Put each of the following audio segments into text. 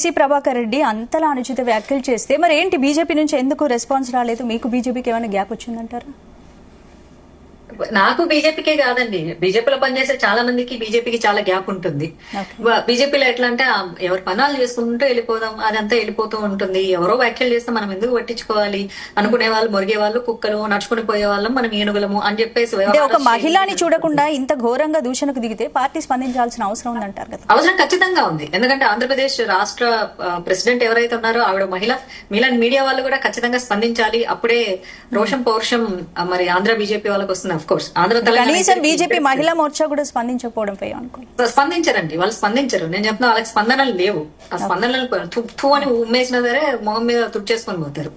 జేసీ ప్రభాకర్ రెడ్డి అంతలా అనుచిత వ్యాఖ్యలు చేస్తే మరి ఏంటి బీజేపీ నుంచి ఎందుకు రెస్పాన్స్ రాలేదు? మీకు బీజేపీకి ఏమైనా గ్యాప్ వచ్చిందంటారా? నాకు బీజేపీకే కాదండి, బీజేపీలో పనిచేసే చాలా మందికి బీజేపీకి చాలా గ్యాప్ ఉంటుంది. బీజేపీలో ఎట్లా అంటే ఎవరు పనాలు చేసుకుంటూ వెళ్ళిపోదాం, అదంతా వెళ్ళిపోతూ ఉంటుంది. ఎవరో వ్యాఖ్యలు చేస్తే మనం ఎందుకు పట్టించుకోవాలి అనుకునే వాళ్ళు, మొరిగే వాళ్ళు, కుక్కలు, నడుచుకుని పోయే వాళ్ళం, మనం ఏనుగులము అని చెప్పేసి ఒక మహిళని చూడకుండా ఇంత ఘోరంగా దూషణకు దిగితే పార్టీ స్పందించాల్సిన అవసరం ఉందంటారు కదా? అవసరం ఖచ్చితంగా ఉంది. ఎందుకంటే ఆంధ్రప్రదేశ్ రాష్ట్ర ప్రెసిడెంట్ ఎవరైతే ఉన్నారో ఆవిడ మహిళ. మీలాంటి మీడియా వాళ్ళు కూడా ఖచ్చితంగా స్పందించాలి. అప్పుడే రోషం పౌరుషం మరి ఆంధ్ర బీజేపీ వాళ్ళకి వస్తుంది. కనీసం బీజేపీ మహిళా మోర్చా కూడా స్పందించకపోవడం స్పందించరండి, వాళ్ళు స్పందించరు. నేను చెప్తున్నా, వాళ్ళకి స్పందనలు లేవు. ఆ స్పందనలు తుప్పు అని ఉమ్మేసినా సరే మొహం మీద తుడిచేసుకొని పోతారు.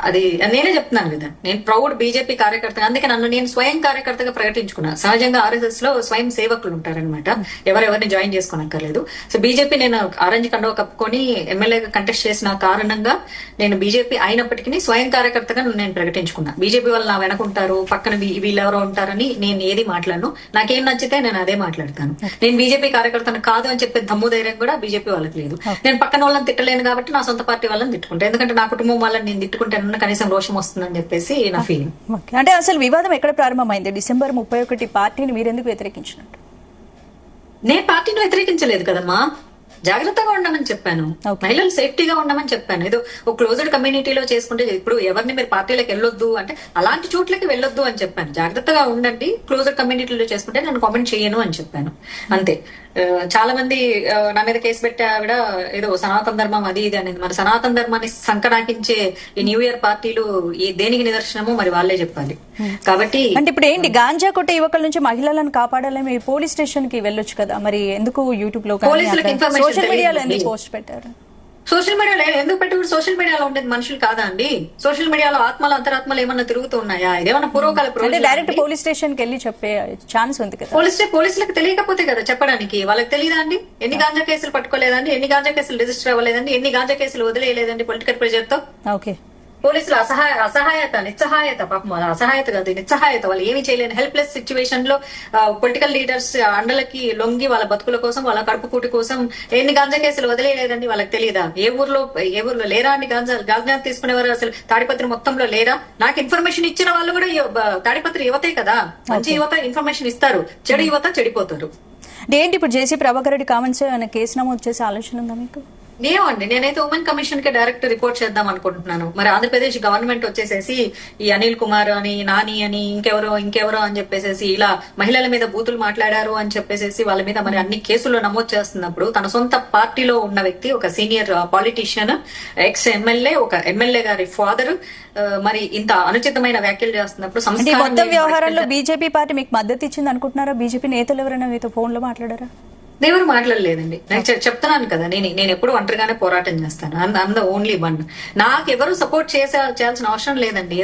అది నేనే చెప్తున్నాను కదా, నేను ప్రౌడ్ బీజేపీ కార్యకర్త. అందుకే నన్ను నేను స్వయం కార్యకర్తగా ప్రకటించుకున్నా. సహజంగా ఆర్ఎస్ఎస్ లో స్వయం సేవకులు ఉంటారనమాట, ఎవరెవరిని జాయిన్ చేసుకోనక్కర్లేదు. సో బీజేపీ నేను ఆరెంజ్ కండువా కప్పుకొని ఎమ్మెల్యేగా కంటెస్ట్ చేసిన కారణంగా నేను బీజేపీ అయినప్పటికీ స్వయం కార్యకర్తగా నేను ప్రకటించుకున్నా. బీజేపీ వాళ్ళు నా వెనకుంటారు, పక్కన వీళ్ళెవరో ఉంటారని నేను ఏది మాట్లాడను. నాకేం నచ్చితే నేను అదే మాట్లాడతాను. నేను బీజేపీ కార్యకర్తను కాదు అని చెప్పే దమ్ము ధైర్యం కూడా బీజేపీ వాళ్ళకి లేదు. నేను పక్కన వాళ్ళని తిట్టలేను కాబట్టి నా సొంత పార్టీ వాళ్ళని తిట్టుకుంటాను. ఎందుకంటే నా కుటుంబం వాళ్ళని నేను తిట్టుకుంటానన్న కనీసం రోషం వస్తుందని చెప్పేసి నా ఫీలింగ్. అంటే అసలు వివాదం ఎక్కడ ప్రారంభమైంది? డిసెంబర్ 31 పార్టీని మీరెందుకు వ్యతిరేకించినట్టు? నేను పార్టీని వ్యతిరేకించలేదు కదమ్మా, జాగ్రత్తగా ఉండమని చెప్పాను, మహిళలు సేఫ్టీగా ఉండమని చెప్పాను. ఏదో ఒక క్లోజ్డ్ కమ్యూనిటీలో చేసుకుంటే ఇప్పుడు ఎవరిని మీరు పార్టీలకు వెళ్ళొద్దు అంటే అలాంటి చోట్లకి వెళ్ళొద్దు అని చెప్పాను. జాగ్రత్తగా ఉండండి, క్లోజ్డ్ కమ్యూనిటీలో చేసుకుంటే నేను కామెంట్ చేయను అని చెప్పాను, అంతే. చాలా మంది నా మీద కేసు పెట్టే ఆవిడ ఏదో సనాతన ధర్మం అది ఇది అనేది. మరి సనాతన ధర్మాన్ని సంకనాకించే ఈ న్యూ ఇయర్ పార్టీలు దేనికి నిదర్శనమో మరి వాళ్ళే చెప్పాలి. కాబట్టి అంటే ఇప్పుడు ఏంటి, గాంజా కొట్టే యువకుల నుంచి మహిళలను కాపాడాలని మీరు పోలీస్ స్టేషన్ కి వెళ్ళొచ్చు కదా, మరి ఎందుకు యూట్యూబ్ లో సోషల్ మీడియాలో ఎందుకు పోస్ట్ పెట్టారు? సోషల్ మీడియాలో ఎందుకు పెట్టుకుంటే సోషల్ మీడియాలో ఉండేది మనుషులు కాదా అండి? సోషల్ మీడియాలో ఆత్మలు అంతరాత్మలు ఏమన్నా తిరుగుతూ ఉన్నాయా? ఇదేమన్నా పూర్వకాల డైరెక్ట్ పోలీస్ స్టేషన్ కి వెళ్ళి చెప్పే ఛాన్స్ ఉంది కదా. పోలీసులకు తెలియకపోతే కదా చెప్పడానికి. వాళ్ళకి తెలియదా అండి? ఎన్ని గాంజా కేసులు పట్టుకోలేదండి, ఎన్ని గాంజా కేసులు రిజిస్టర్ అవ్వలేదండి, ఎన్ని గాంజా కేసులు వదిలేయలేదండి పొలిటికల్ ప్రెజర్ తో? ఓకే, పోలీసులు అసహాయత, నిస్సహాయత, పాపం అసహాయత కాదు, నిస్సహాయత. వాళ్ళు ఏమీ చేయలేని హెల్ప్లెస్ సిచ్యువేషన్ లో పొలిటికల్ లీడర్స్ అండలకి లొంగి వాళ్ళ బతుకుల కోసం, వాళ్ళ కడుపు కూటి కోసం ఎన్ని గాంజా కేసులు వదిలేయలేదండి. వాళ్ళకి తెలియదా? ఏ ఊర్లో లేరా అండి గాంజా తీసుకునేవారు? అసలు తాడిపత్రి మొత్తంలో లేరా? నాకు ఇన్ఫర్మేషన్ ఇచ్చిన వాళ్ళు కూడా తాడిపత్రి యువతే కదా. మంచి యువత ఇన్ఫర్మేషన్ ఇస్తారు, చెడు యువత చెడిపోతారు. ఏంటి ఇప్పుడు జేసీ ప్రభాకర్ రెడ్డి కామెంట్స్ కేసు నమోదు చేసే ఆలోచన ఉందా మీకు? ఏమండి, నేనైతే ఉమెన్ కమిషన్ కి డైరెక్ట్ రిపోర్ట్ చేద్దాం అనుకుంటున్నాను. మరి ఆంధ్రప్రదేశ్ గవర్నమెంట్ వచ్చేసేసి ఈ అనిల్ కుమార్ అని, నాని అని, ఇంకెవరో అని చెప్పేసి ఇలా మహిళల మీద బూతులు మాట్లాడారు అని చెప్పేసి వాళ్ళ మీద మరి అన్ని కేసులు నమోదు చేస్తున్నప్పుడు తన సొంత పార్టీలో ఉన్న వ్యక్తి, ఒక సీనియర్ పాలిటీషియన్, ఎక్స్ ఎమ్మెల్యే, ఒక ఎమ్మెల్యే గారి ఫాదర్ మరి ఇంత అనుచితమైన వ్యాఖ్యలు చేస్తున్నప్పుడు మొత్తం వ్యవహారంలో బీజేపీ పార్టీ మీకు మద్దతు ఇచ్చింది అనుకుంటున్నారా? బీజేపీ నేతలు ఎవరైనా మీతో ఫోన్ లో మాట్లాడారా? ఎవరు మాట్లాడలేదండి. నాకు చెప్తున్నాను కదా, నేను ఎప్పుడు ఒంటరిగానే పోరాటం చేస్తాను. అంద ఓన్లీ వన్. నాకు ఎవరు సపోర్ట్ చేయాల్సిన అవసరం లేదండి.